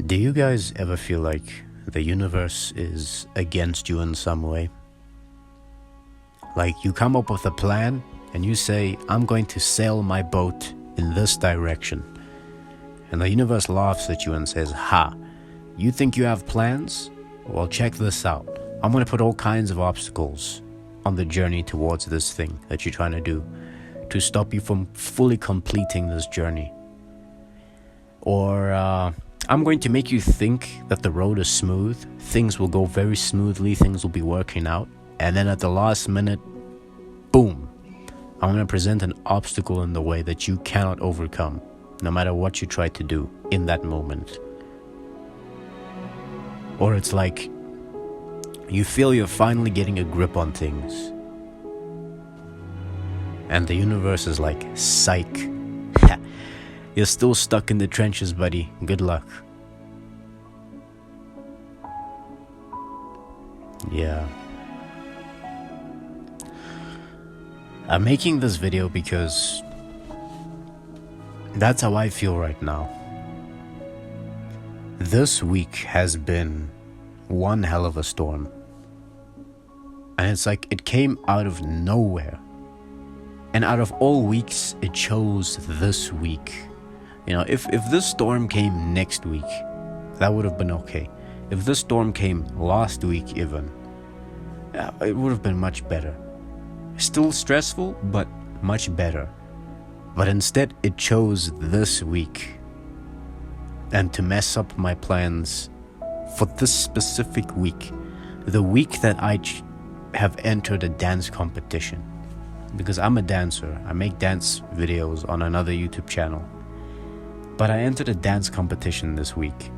Do you guys ever feel like the universe is against you in some way? Like you come up with a plan and you say, I'm going to sail my boat in this direction. And the universe laughs at you and says, ha, you think you have plans? Well, check this out. I'm going to put all kinds of obstacles on the journey towards this thing that you're trying to do to stop you from fully completing this journey. Or I'm going to make you think that the road is smooth. Things will go very smoothly. Things will be working out. And then at the last minute, boom, I'm going to present an obstacle in the way that you cannot overcome, no matter what you try to do in that moment. Or it's like you feel you're finally getting a grip on things. And the universe is like, psych. You're still stuck in the trenches, buddy. Good luck. Yeah. I'm making this video because that's how I feel right now. This week has been one hell of a storm. And it's like it came out of nowhere. And out of all weeks, it chose this week. You know, if this storm came next week, that would have been okay. If this storm came last week even, it would have been much better. Still stressful, but much better. But instead, it chose this week. And to mess up my plans for this specific week, the week that I have entered a dance competition. Because I'm a dancer. I make dance videos on another YouTube channel. But I entered a dance competition this week.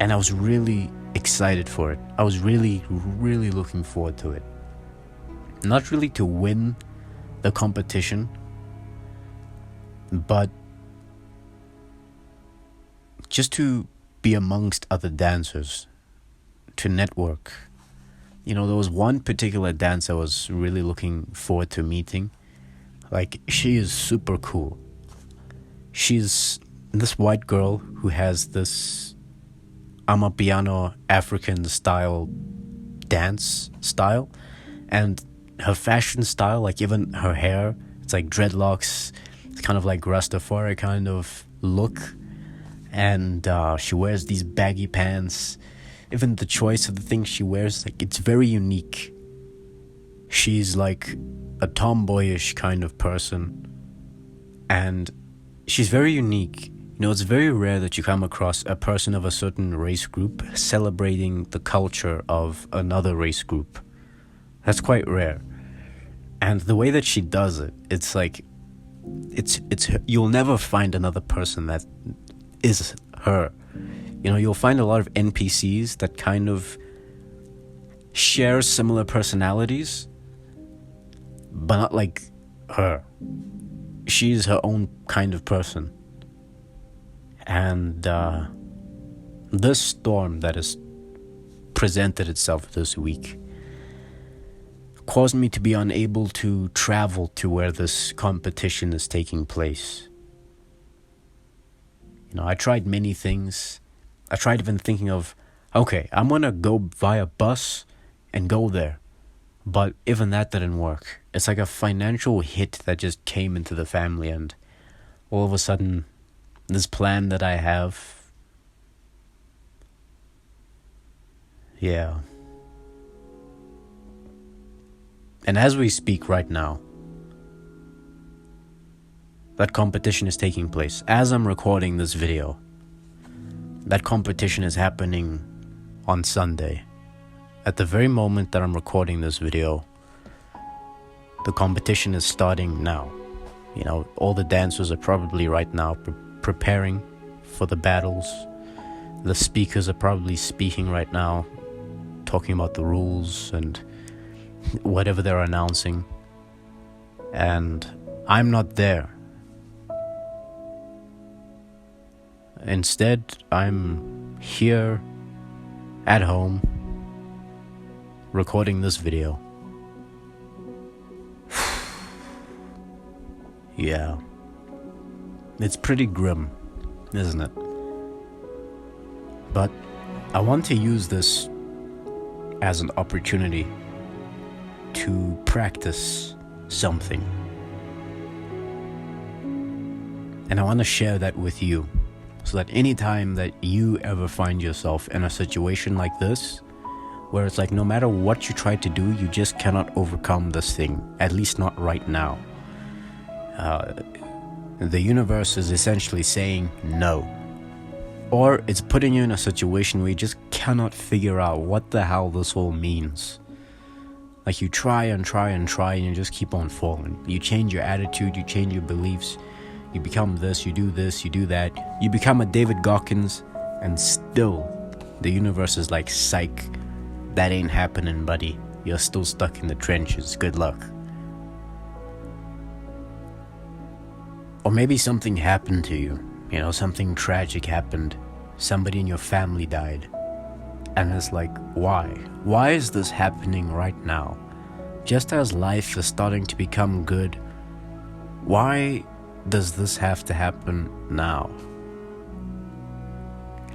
And I was really excited for it. I was really, really looking forward to it. Not really to win the competition, but just to be amongst other dancers, to network. You know, there was one particular dancer I was really looking forward to meeting. Like, she is super cool. She's this white girl who has this Amapiano African style dance style, and her fashion style, like even her hair, it's like dreadlocks. It's kind of like Rastafari kind of look, and she wears these baggy pants. Even the choice of the things she wears, like, it's very unique. She's like a tomboyish kind of person, and she's very unique. You know, it's very rare that you come across a person of a certain race group celebrating the culture of another race group. That's quite rare. And the way that she does it, it's like, it's you'll never find another person that is her. You know, you'll find a lot of NPCs that kind of share similar personalities, but not like her. She's her own kind of person. And this storm that has presented itself this week caused me to be unable to travel to where this competition is taking place. You know, I tried many things. I tried even thinking of, okay, I'm gonna go via bus and go there. But even that didn't work. It's like a financial hit that just came into the family, and all of a sudden, this plan that I have, yeah. And as we speak right now, that competition is taking place. As I'm recording this video, that competition is happening on Sunday. At the very moment that I'm recording this video, the competition is starting now. You know, all the dancers are probably right now preparing for the battles. The speakers are probably speaking right now, talking about the rules and whatever they're announcing. And I'm not there. Instead, I'm here at home recording this video. Yeah. It's pretty grim, isn't it? But I want to use this as an opportunity to practice something. And I want to share that with you, so that anytime that you ever find yourself in a situation like this, where it's like no matter what you try to do, you just cannot overcome this thing, at least not right now. The universe is essentially saying no. Or it's putting you in a situation where you just cannot figure out what the hell this all means. Like you try and try and try and you just keep on falling. You change your attitude, you change your beliefs, you become this, you do that. You become a David Gawkins, and still the universe is like, psych, that ain't happening, buddy. You're still stuck in the trenches. Good luck. Or maybe something happened to you. Something tragic happened. Somebody in your family died. And it's like, why? Why is this happening right now? Just as life is starting to become good, why does this have to happen now?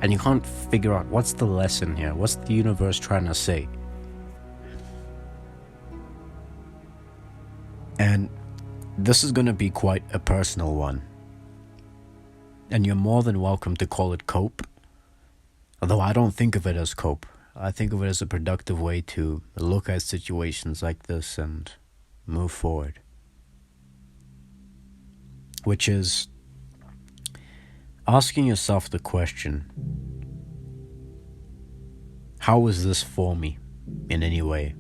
And you can't figure out what's the lesson here. What's the universe trying to say? And this is going to be quite a personal one. And you're more than welcome to call it cope. Although I don't think of it as cope. I think of it as a productive way to look at situations like this and move forward. Which is asking yourself the question, how is this for me in any way?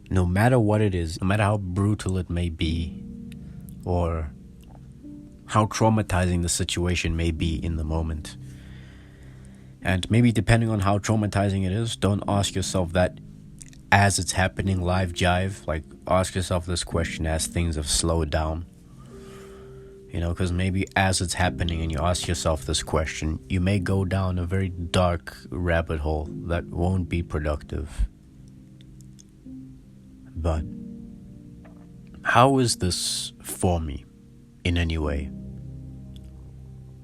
No matter what it is, no matter how brutal it may be, or how traumatizing the situation may be in the moment. And maybe depending on how traumatizing it is, don't ask yourself that as it's happening live jive. Like, ask yourself this question as things have slowed down. Because maybe as it's happening and you ask yourself this question, you may go down a very dark rabbit hole that won't be productive. But how is this for me in any way?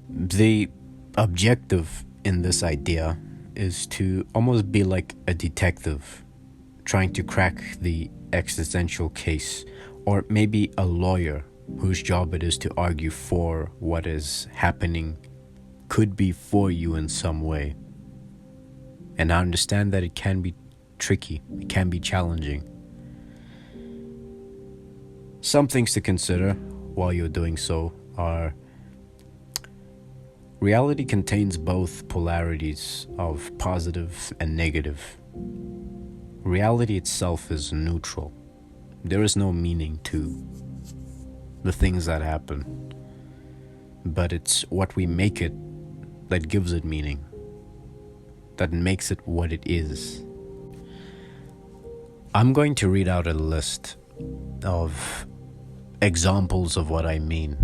The objective in this idea is to almost be like a detective trying to crack the existential case, or maybe a lawyer whose job it is to argue for what is happening could be for you in some way. And I understand that it can be tricky, it can be challenging. Some things to consider while you're doing so are: reality contains both polarities of positive and negative. Reality itself is neutral. There is no meaning to the things that happen, but it's what we make it that gives it meaning, that makes it what it is. I'm going to read out a list of examples of what I mean.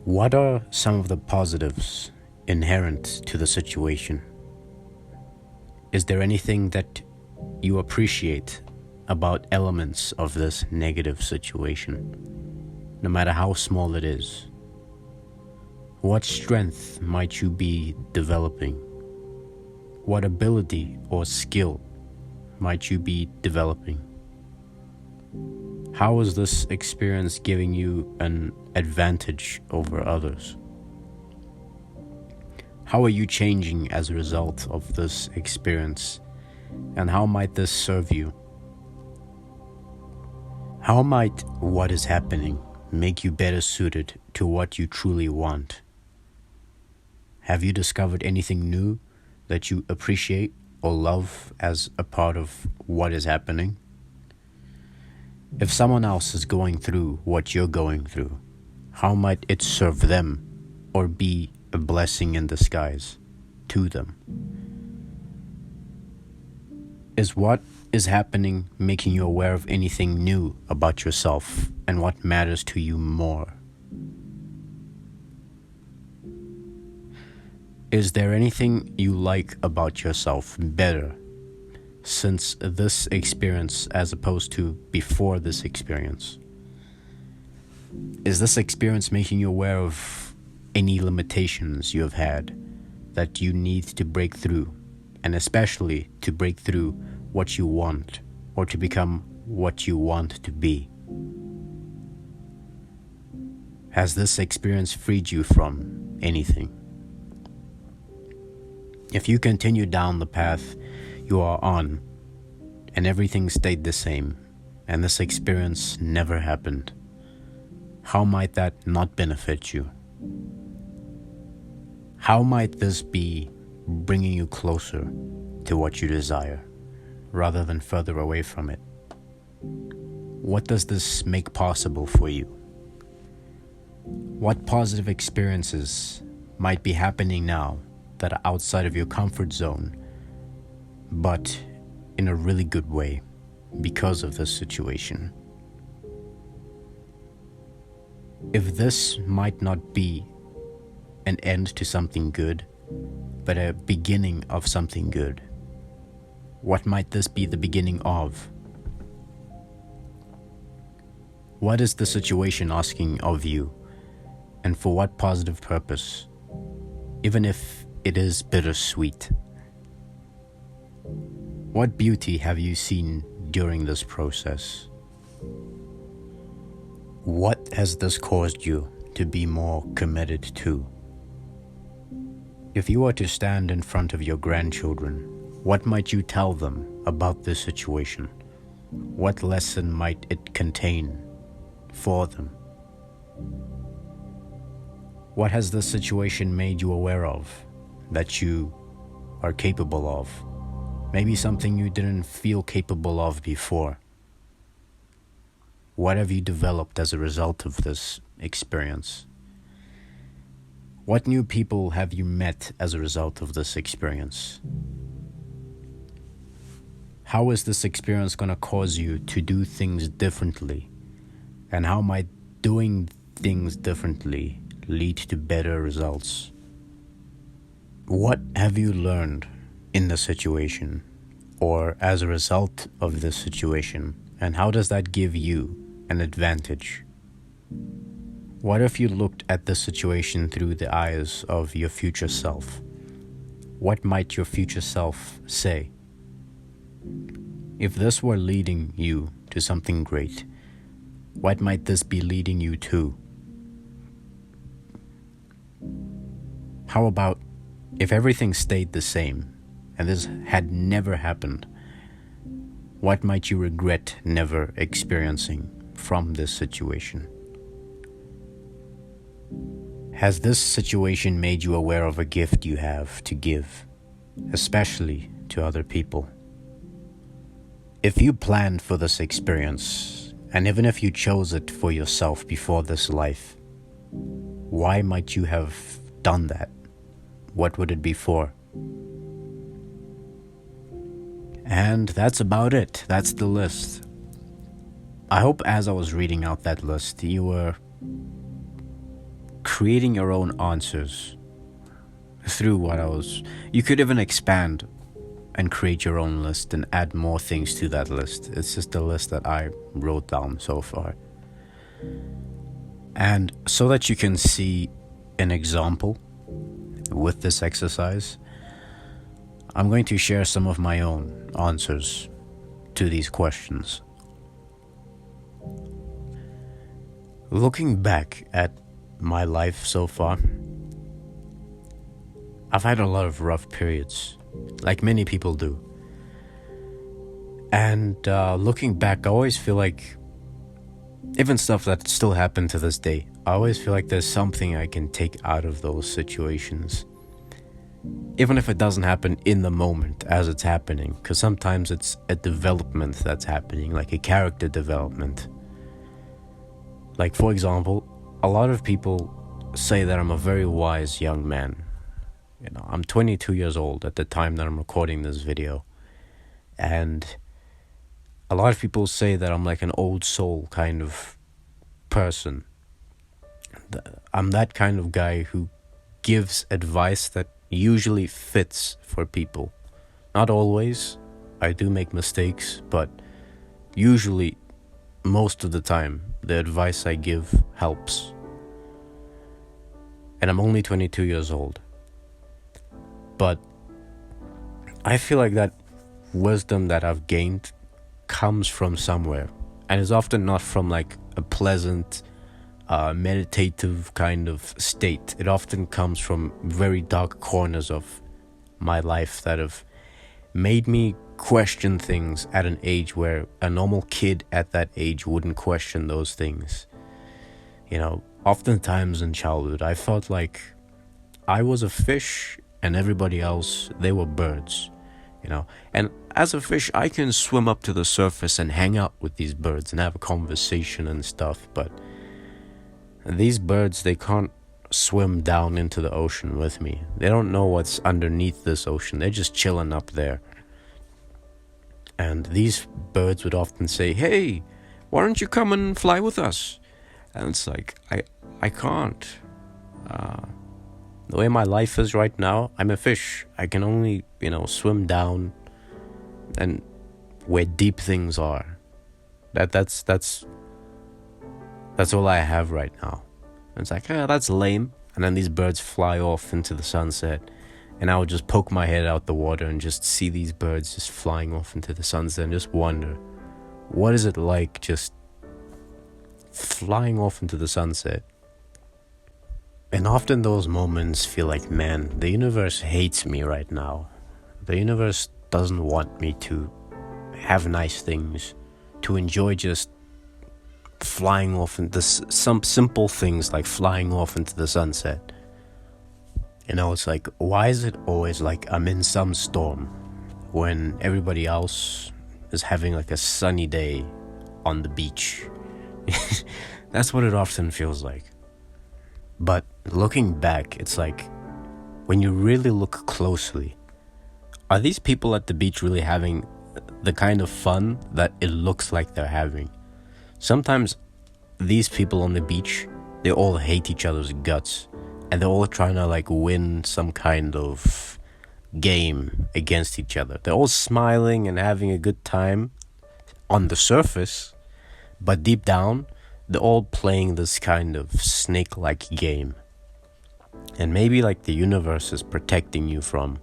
What are some of the positives inherent to the situation? Is there anything that you appreciate about elements of this negative situation, no matter how small it is? What strength might you be developing? What ability or skill might you be developing? How is this experience giving you an advantage over others? How are you changing as a result of this experience? And how might this serve you? How might what is happening make you better suited to what you truly want? Have you discovered anything new that you appreciate or love as a part of what is happening? If someone else is going through what you're going through, how might it serve them or be a blessing in disguise to them? Is what is happening making you aware of anything new about yourself and what matters to you more? Is there anything you like about yourself better since this experience as opposed to before this experience? Is this experience making you aware of any limitations you have had that you need to break through, and especially to break through what you want or to become what you want to be? Has this experience freed you from anything? If you continue down the path you are on and everything stayed the same and this experience never happened, how might that not benefit you? How might this be bringing you closer to what you desire rather than further away from it? What does this make possible for you? What positive experiences might be happening now that are outside of your comfort zone, but in a really good way because of this situation? If this might not be an end to something good, but a beginning of something good, what might this be the beginning of? What is the situation asking of you, and for what positive purpose, even if it is bittersweet? What beauty have you seen during this process? What has this caused you to be more committed to? If you were to stand in front of your grandchildren, what might you tell them about this situation? What lesson might it contain for them? What has this situation made you aware of that you are capable of? Maybe something you didn't feel capable of before. What have you developed as a result of this experience? What new people have you met as a result of this experience? How is this experience going to cause you to do things differently? And how might doing things differently lead to better results? What have you learned in the situation or as a result of this situation? And how does that give you an advantage? What if you looked at the situation through the eyes of your future self? What might your future self say? If this were leading you to something great, what might this be leading you to? How about if everything stayed the same and this had never happened? What might you regret never experiencing from this situation? Has this situation made you aware of a gift you have to give, especially to other people? If you planned for this experience, and even if you chose it for yourself before this life, why might you have done that? What would it be for? And that's about it. That's the list. I hope as I was reading out that list, you were creating your own answers through what I was. You could even expand and create your own list and add more things to that list. It's just a list that I wrote down so far. And so that you can see an example with this exercise, I'm going to share some of my own answers to these questions. Looking back at my life so far, I've had a lot of rough periods, like many people do. And looking back, I always feel like, even stuff that still happened to this day, I always feel like there's something I can take out of those situations. Even if it doesn't happen in the moment as it's happening, because sometimes it's a development that's happening, like a character development. Like, for example, a lot of people say that I'm a very wise young man. You know, I'm 22 years old at the time that I'm recording this video. And a lot of people say that I'm like an old soul kind of person. I'm that kind of guy who gives advice that usually fits for people. Not always. I do make mistakes, but usually, most of the time, the advice I give helps. And I'm only 22 years old. But I feel like that wisdom that I've gained comes from somewhere, and is often not from like a pleasant, meditative kind of state. It often comes from very dark corners of my life that have made me question things at an age where a normal kid at that age wouldn't question those things. Oftentimes in childhood, I felt like I was a fish and everybody else, they were birds. And as a fish, I can swim up to the surface and hang out with these birds and have a conversation and stuff, but these birds, they can't swim down into the ocean with me. They don't know what's underneath this ocean. They're just chilling up there. And these birds would often say, "Hey, why don't you come and fly with us?" And it's like, I can't. The way my life is right now, I'm a fish. I can only, swim down and where deep things are. That's all I have right now. And it's like, that's lame. And then these birds fly off into the sunset, and I would just poke my head out the water and just see these birds just flying off into the sunset and just wonder, what is it like just flying off into the sunset? And often those moments feel like, man, the universe hates me right now. The universe doesn't want me to have nice things, to enjoy just flying off into some simple things like flying off into the sunset. It's like, why is it always like I'm in some storm when everybody else is having like a sunny day on the beach? That's what it often feels like. But looking back, it's like, when you really look closely, are these people at the beach really having the kind of fun that it looks like they're having? Sometimes these people on the beach, they all hate each other's guts, and they're all trying to like win some kind of game against each other. They're all smiling and having a good time on the surface, but deep down, they're all playing this kind of snake-like game. And maybe like the universe is protecting you from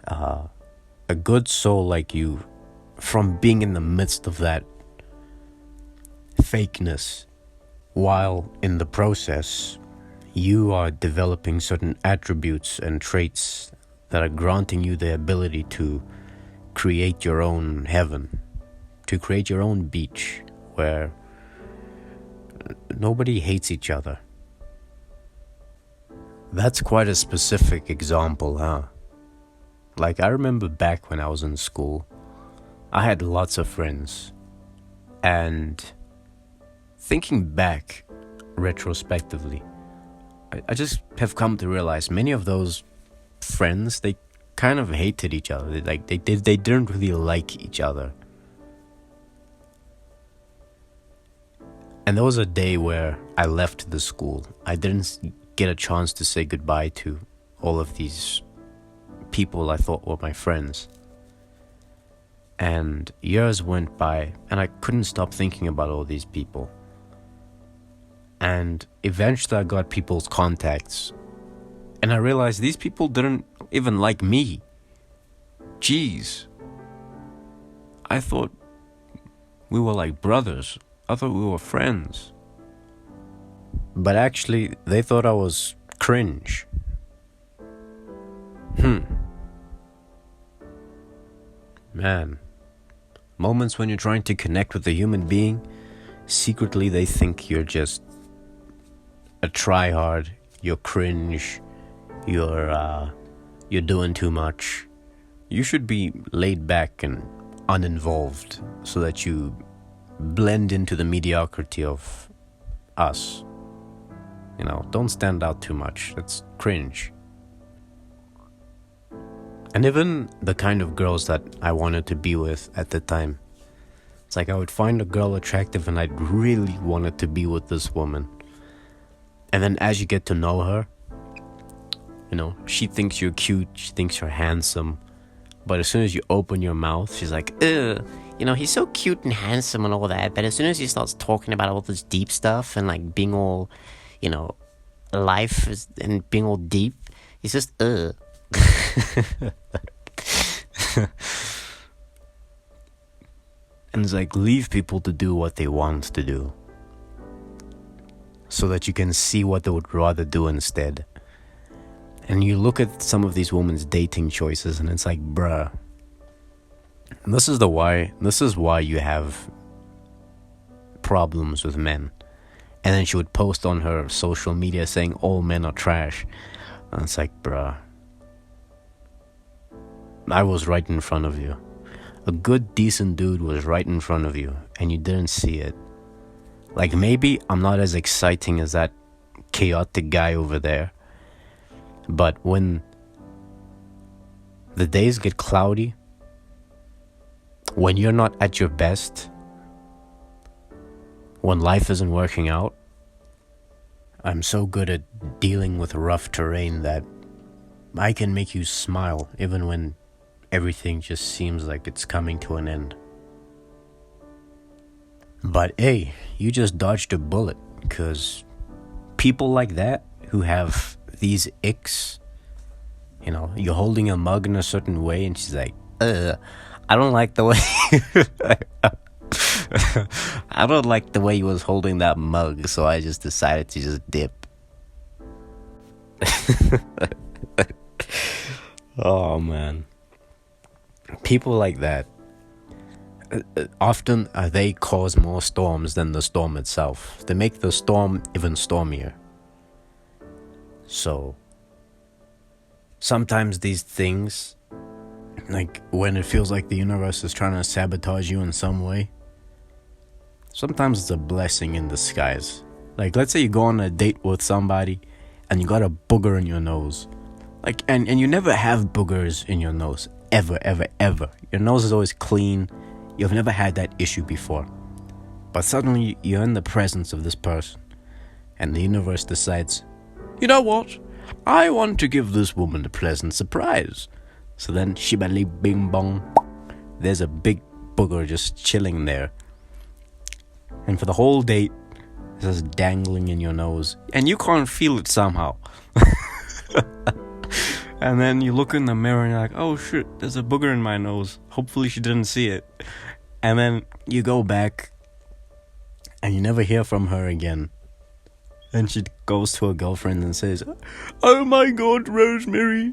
a good soul like you from being in the midst of that fakeness, while in the process you are developing certain attributes and traits that are granting you the ability to create your own heaven, to create your own beach where nobody hates each other. That's quite a specific example, huh? Like, I remember back when I was in school, I had lots of friends, and thinking back retrospectively, I just have come to realize many of those friends, they kind of hated each other. They didn't really like each other. And there was a day where I left the school. I didn't get a chance to say goodbye to all of these people I thought were my friends. And years went by, and I couldn't stop thinking about all these people. And eventually I got people's contacts, and I realized these people didn't even like me. Jeez. I thought we were like brothers. I thought we were friends. But actually, they thought I was cringe. Man. Moments when you're trying to connect with a human being, secretly they think you're just a tryhard, you're cringe, you're doing too much. You should be laid back and uninvolved so that you blend into the mediocrity of us. Don't stand out too much. That's cringe. And even the kind of girls that I wanted to be with at the time, it's like I would find a girl attractive and I'd really wanted to be with this woman. And then as you get to know her, she thinks you're cute, she thinks you're handsome. But as soon as you open your mouth, she's like, ugh. He's so cute and handsome and all that, but as soon as he starts talking about all this deep stuff and like being all, life and being all deep, he's just, ugh. And it's like, leave people to do what they want to do, so that you can see what they would rather do instead. And you look at some of these women's dating choices, and it's like, bruh, this is why you have problems with men. And then she would post on her social media saying all men are trash. And it's like, bruh, I was right in front of you. A good, decent dude was right in front of you, and you didn't see it. Like, maybe I'm not as exciting as that chaotic guy over there, but when the days get cloudy, when you're not at your best, when life isn't working out, I'm so good at dealing with rough terrain that I can make you smile even when everything just seems like it's coming to an end. But hey, you just dodged a bullet, because people like that who have these icks, you know, you're holding a mug in a certain way and she's like, I don't like the way I don't like the way he was holding that mug, so I just decided to just dip. Oh man. People like that, often they cause more storms than the storm itself. They make the storm even stormier. So sometimes these things, like when it feels like the universe is trying to sabotage you in some way, sometimes it's a blessing in disguise. Like, let's say you go on a date with somebody and you got a booger in your nose. Like, and you never have boogers in your nose. Ever. Your nose is always clean. You've never had that issue before. But suddenly you're in the presence of this person, and the universe decides, you know what? I want to give this woman a pleasant surprise. So then, shibali bing bong, there's a big booger just chilling there. And for the whole date, it's just dangling in your nose, and you can't feel it somehow. And then you look in the mirror and you're like, oh shit, there's a booger in my nose. Hopefully she didn't see it. And then you go back and you never hear from her again. And she goes to her girlfriend and says, oh my god, Rosemary,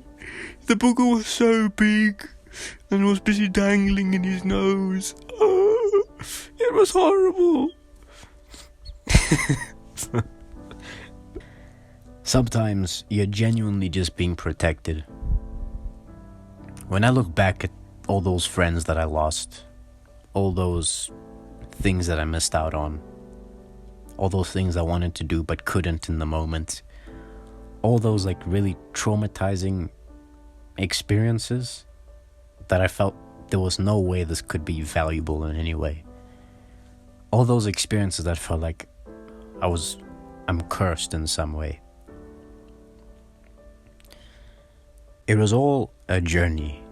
the booger was so big and was busy dangling in his nose. Oh, it was horrible. Sometimes you're genuinely just being protected. When I look back at all those friends that I lost, all those things that I missed out on, all those things I wanted to do but couldn't in the moment, all those like really traumatizing experiences that I felt there was no way this could be valuable in any way. All those experiences that felt like I'm cursed in some way. It was all a journey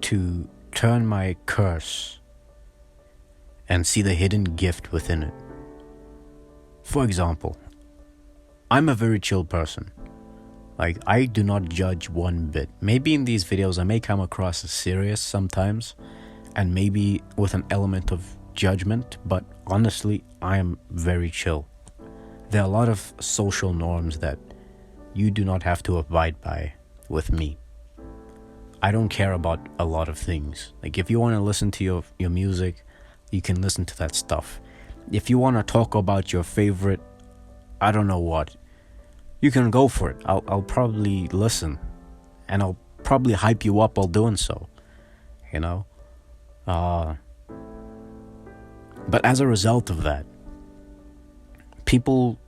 to turn my curse and see the hidden gift within it. For example, I'm a very chill person. Like, I do not judge one bit. Maybe in these videos I may come across as serious sometimes, and maybe with an element of judgment, but honestly, I am very chill. There are a lot of social norms that you do not have to abide by with me. I don't care about a lot of things. Like, if you want to listen to your music, you can listen to that stuff. If you want to talk about your favorite, I don't know what, you can go for it. I'll probably listen, and I'll probably hype you up while doing so, you know? But as a result of that, people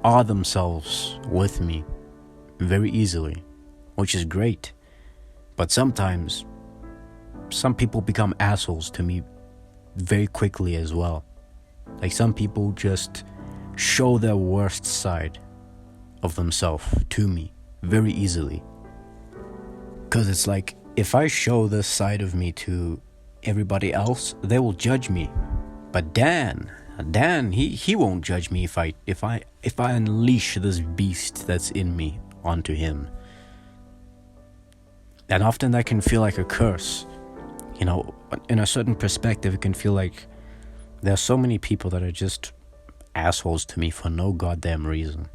are themselves with me very easily, which is great. But sometimes some people become assholes to me very quickly as well. Like, some people just show their worst side of themselves to me very easily. Because it's like, if I show this side of me to everybody else, they will judge me. But Dan, he won't judge me if I unleash this beast that's in me onto him. And often that can feel like a curse. You know, in a certain perspective, it can feel like there are so many people that are just assholes to me for no goddamn reason.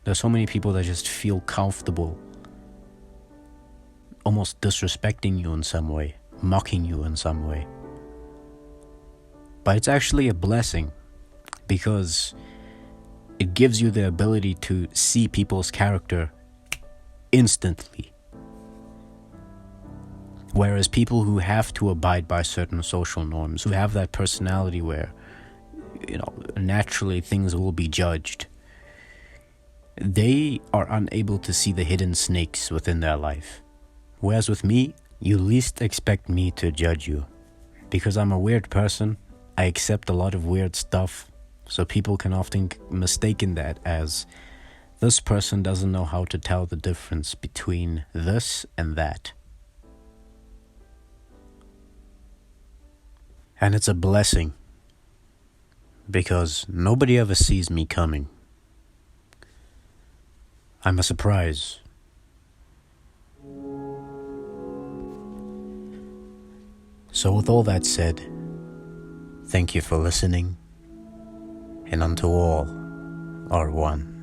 There's so many people that just feel comfortable almost disrespecting you in some way, mocking you in some way. But it's actually a blessing because it gives you the ability to see people's character instantly. Whereas people who have to abide by certain social norms, who have that personality where, you know, naturally things will be judged, they are unable to see the hidden snakes within their life. Whereas with me, you least expect me to judge you. Because I'm a weird person, I accept a lot of weird stuff, so people can often mistake that as, this person doesn't know how to tell the difference between this and that. And it's a blessing, because nobody ever sees me coming. I'm a surprise. So with all that said, thank you for listening, and unto all are one.